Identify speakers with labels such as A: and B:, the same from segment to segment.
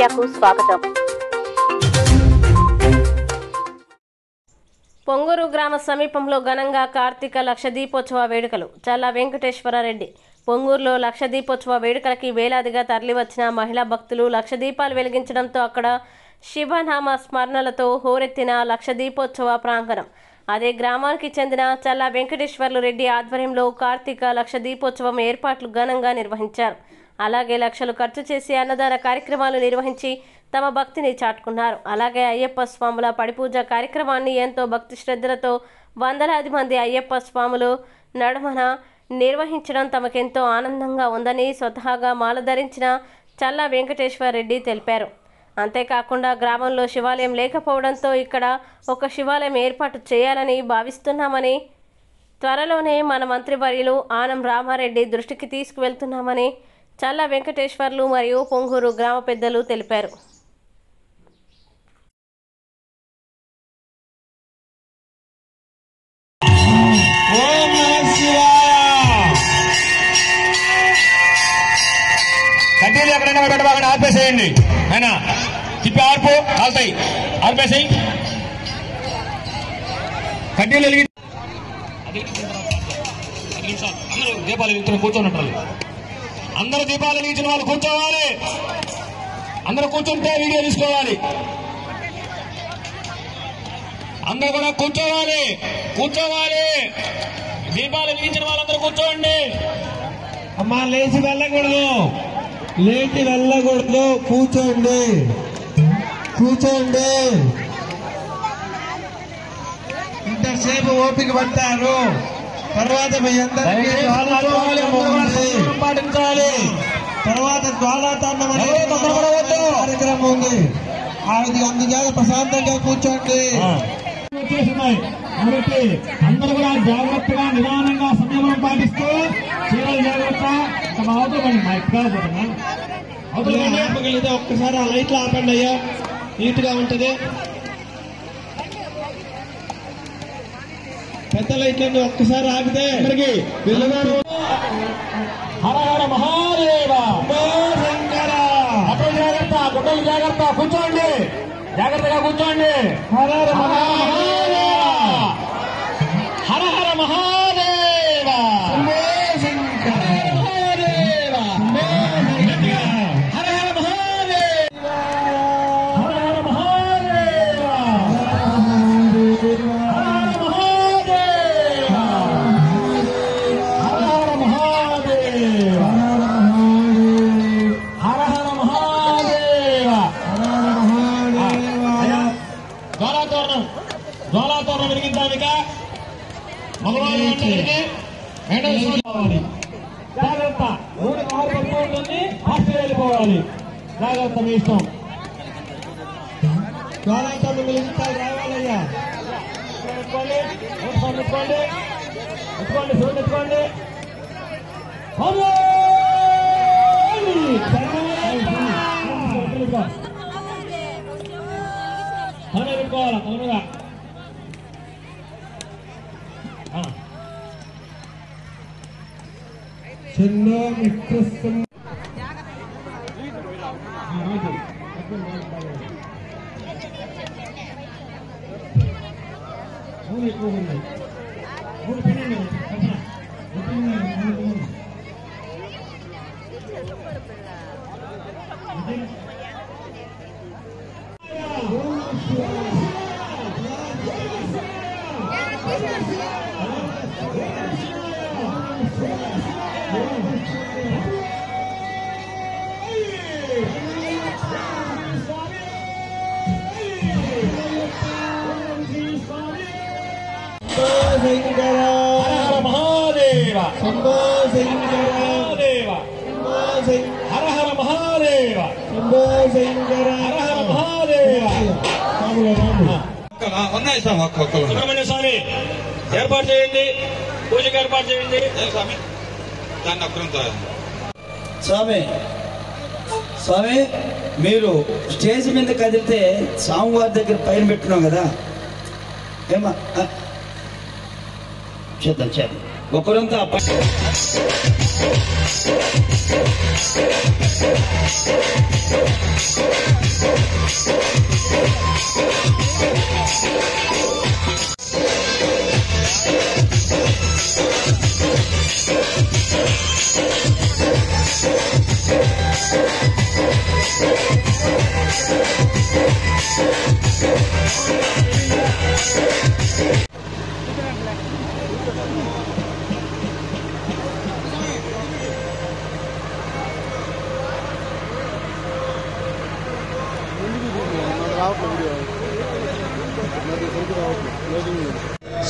A: మీడియాకు స్వాగతం. పొంగూరు గ్రామ సమీపంలో ఘనంగా కార్తీక లక్ష దీపోత్సవ వేడుకలు. చల్లా వెంకటేశ్వరరెడ్డి. పొంగూరులో లక్ష దీపోత్సవ వేడుకలకి వేలాదిగా తరలివచ్చిన మహిళా భక్తులు లక్ష దీపాలు వెలిగించడంతో అక్కడ శివనామ స్మరణలతో హోరెత్తిన లక్ష దీపోత్సవ ప్రాంగణం. అదే గ్రామానికి చెందిన చల్లా వెంకటేశ్వర్లు రెడ్డి ఆధ్వర్యంలో కార్తీక లక్ష దీపోత్సవం ఏర్పాట్లు ఘనంగా నిర్వహించారు. అలాగే లక్షలు ఖర్చు చేసి అన్నదాన కార్యక్రమాలు నిర్వహించి తమ భక్తిని చాటుకున్నారు. అలాగే అయ్యప్ప స్వాముల పడిపూజ కార్యక్రమాన్ని ఎంతో భక్తి శ్రద్ధలతో వందలాది మంది అయ్యప్ప స్వాములు నడుమన నిర్వహించడం తమకెంతో ఆనందంగా ఉందని స్వతహాగా మాల ధరించిన చల్లా వెంకటేశ్వర రెడ్డి తెలిపారు. అంతేకాకుండా గ్రామంలో శివాలయం లేకపోవడంతో ఇక్కడ ఒక శివాలయం ఏర్పాటు చేయాలని భావిస్తున్నామని, త్వరలోనే మన మంత్రివర్యులు ఆనం రామారెడ్డి దృష్టికి తీసుకువెళ్తున్నామని చల్లా వెంకటేశ్వర్లు మరియు పొంగూరు గ్రామ పెద్దలు తెలిపారు.
B: కడ్డీలు ఎక్కడైనా పెట్టబాకండి, ఆర్పేసేయండి. అయినా తిప్పి ఆర్పు కాలుతాయి, ఆర్పేసేయి. కడ్డీలు వెలిగి అందరూ దీపాలు వెలిగించిన కూర్చోనట్టు, అందరూ దీపాలు వెలిగించిన వాళ్ళు కూర్చోవాలి. అందరూ కూర్చుంటే వీడియో తీసుకోవాలి. అందరూ కూడా కూర్చోవాలి, కూర్చోవాలి. దీపాలు వెలిగించిన వాళ్ళందరూ కూర్చోండి.
C: అమ్మా లేచి వెళ్ళకూడదు, లేచి వెళ్ళకూడదు, కూర్చోండి, కూర్చోండి. ఇంతసేపు ఓపిక పట్టారు. తర్వాత మీ అందరికీ
B: పాటించాలి.
C: తర్వాత జ్వాలాతాండం కార్యక్రమం ఉంది. అందుచేత ప్రశాంతంగా కూర్చోండి.
B: వచ్చేస్తున్నాయి కాబట్టి అందరూ కూడా జాగ్రత్తగా నిదానంగా సంయమనం పాటిస్తూ చీరలు జాగ్రత్త.
C: ఆపగలిగితే ఒక్కసారి ఆ లైట్లు ఆపండి అయ్యా, నీట్ గా ఉంటది. పెద్ద లైట్లన్నీ ఒక్కసారి ఆపితే అందరికి వెళ్ళగారు.
B: హర హర మహాదేవ,
C: శంకర.
B: అప్పుడు జాగ్రత్త, గుడ్డలు జాగ్రత్త, కూర్చోండి, జాగ్రత్తగా కూర్చోండి.
C: హర హర మహాదేవ,
B: హర హర మహాదేవ,
C: శంకర.
B: జ్వాలాతోరణం వెలిగించాలిక మగవాళ్ళు కావాలి. జాగ్రత్త, నూనె కారు పట్టుకుంటుంది, హాస్టల్ వెళ్ళిపోవాలి. జాగ్రత్త, మీ ఇష్టం.
C: జ్వాలాతాండం వెలిగించాలి, రావాలయ్యా.
B: ఎత్తుకోండి, ఎత్తుకోండి, ఎత్తుకోండి, శివుని ఎత్తుకోండి. తల మీద పెట్టుకోవాలా, తల మీద.
C: చిన్న మిత్రస్థం
B: ఎక్కువ ఉన్నాయి. మూడు పిల్లలు
C: శంకర.
B: మహాదేవ,
C: శంభో శంకర.
B: హర హర మహాదేవ,
C: శంభో శంకర.
B: హర హర మహాదేవ.
D: ఉన్నాయి సార్,
B: సుబ్రహ్మణ్య స్వామి ఏర్పాటు చేయండి, పూజకు ఏర్పాటు చేయండి.
D: స్వామి దాన్ని అక్కడ
E: స్వామి, స్వామి మీరు స్టేజ్ మీద కదిలితే స్వామివారి దగ్గర పైన పెట్టున్నాం కదా, ఏమా చేద్దాం చేద్దాం. ఒకరంతా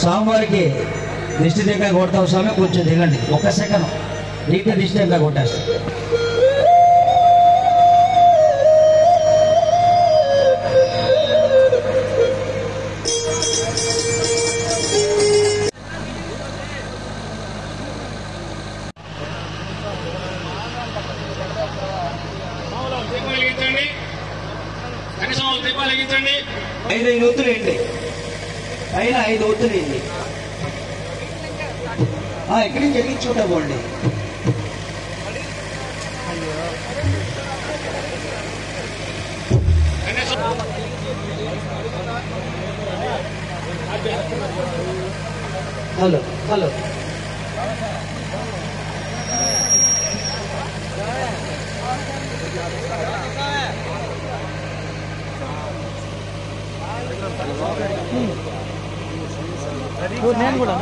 E: స్వామివారికి దిష్టి దగ్గర కొడతావు స్వామి, కొంచెం దిగండి, ఒక్క సెకండ్ దిగితే దిష్టి దగ్గర కొట్టేస్తా. ఐదు ఒత్తులు ఏంటి పైన 5 ఒత్తులు ఏంటి ఇక్కడి నుంచి ఎక్కించుకుంటా పోండి. హలో హలో నేను కూడా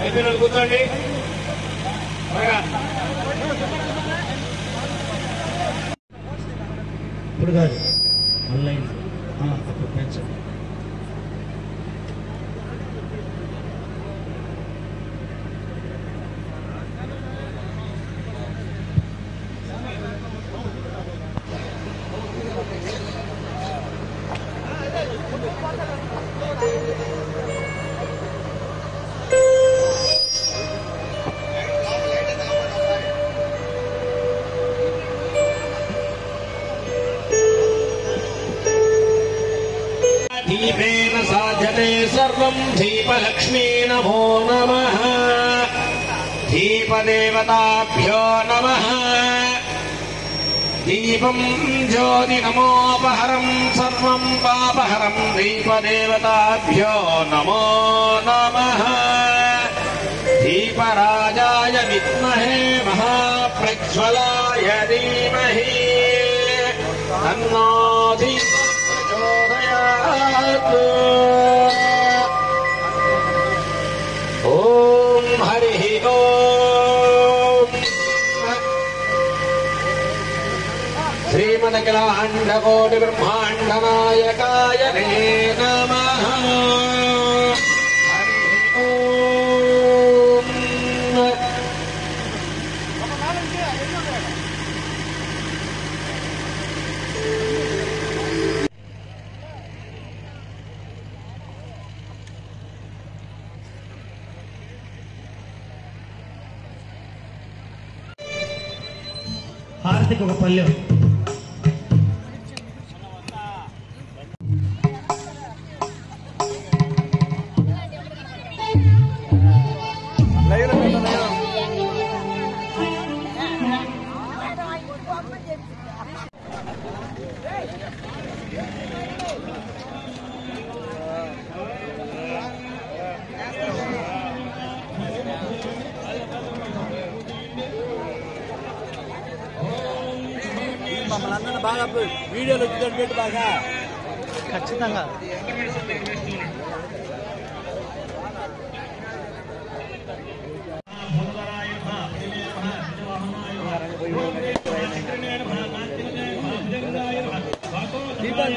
B: అయిపోయిన కూర్చోండి.
E: ఇప్పుడు కాదు ఆన్లైన్ అప్పుడు పెంచండి.
B: दीपेन साध्यते सर्वं दीपलक्ष्मी नमो नमः। दीपदेवताभ्यो नमः। दीपं ज्योति नमोपहरं सर्वं पापहरं दीपदेवताभ्यो नमो नमः। दीपराजाय विद्महे महाप्रज्वलाय धीमहि तन्नो दीपः प्रचोदयात्। ओम हरिः ओम। श्रीमदखिलाण्डकोटि ब्रह्माण्ड नायकाय नमः। हरिः ओम।
C: హారతికి ఒక పల్లెం.
E: మమ్మల్ని అందరినీ బాగా వీడియోలు వచ్చి పెట్టి బాగా
C: ఖచ్చితంగా
E: దీపాలు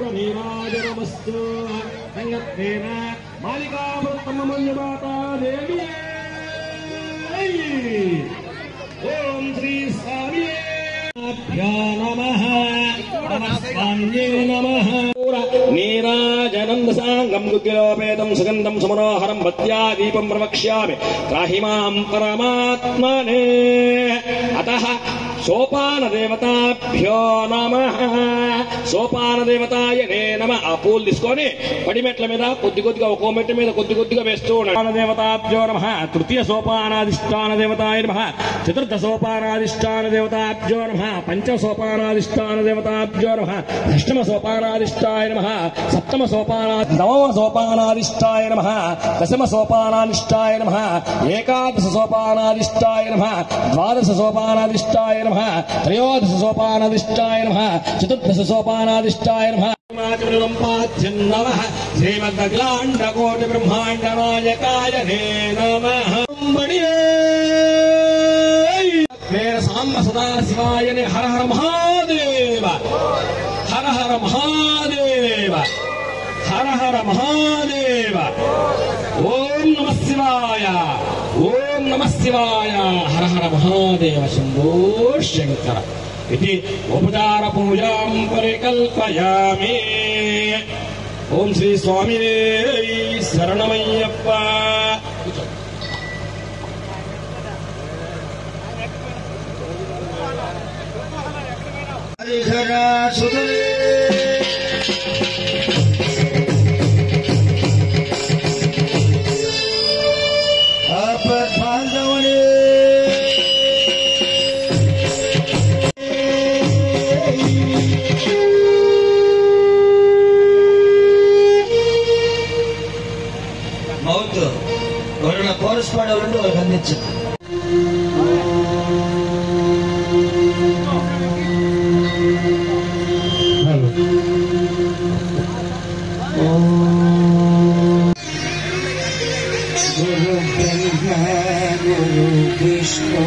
C: पूर्णमेवाजनमस्तु संगत्तेन मालिकावृत्तममन्यमाता देवी ओम श्री स्वामी नमः नमस्कान्ये नमः नीराजनं साङ्गं गुग्गिलोपेतं सुगन्धं समनोहरं भक्त्या दीपं प्रवक्ष्यामि त्राहि मां परमात्मने अतः सोपान देवताभ्यो नमः सोपान देवताय नमः ఆ పూలు తీసుకొని పడి మెట్ల మీద కొద్ది కొద్దిగా ఒక్కో మెట్ల మీద కొద్ది కొద్దిగా వేస్తూ ఉండాలి దేవతాభ్యో నమః తృతీయ సోపానాధిష్టాన దేవతాయ నమః చతుర్థ సోపానాధిష్టాన దేవతాభ్యో నమః పంచమ సోపానాధిష్టాన దేవతాభ్యో నమః అష్టమ సోపానాధిష్టాయ నమః సప్తమ నవమ సోపానాధిష్టాయ నమః దశమ సోపానాధిష్టాయ నమః ఏకాదశ సోపానాధిష్టాయ నమః ద్వాదశ సోపానాధిష్టాయ నమః త్రయోదశ సోపానాధిష్టాయ నమః చతుర్దశ సోపానాధిష్టాయ నమః నమః శ్రీమదఖిలాండకోటి బ్రహ్మాండ నాయకాయ నమః సాంబ సదాశివాయ హర హర మహాదేవ హర హర మహాదేవ హర హర మహాదేవ ఓం నమః శివాయ ఓం నమః శివాయ హర హర మహాదేవ శంభో శంకర ఇది ఉపచార పూజాం పరికల్పయామి ఓం శ్రీ స్వామి శరణమయ్యప్ప
E: మౌత్ ఎవరైనా కోరస్ పాడేవాళ్ళంటే వాళ్ళకి అందించండి. గురు బ్రహ్మ గురు విష్ణు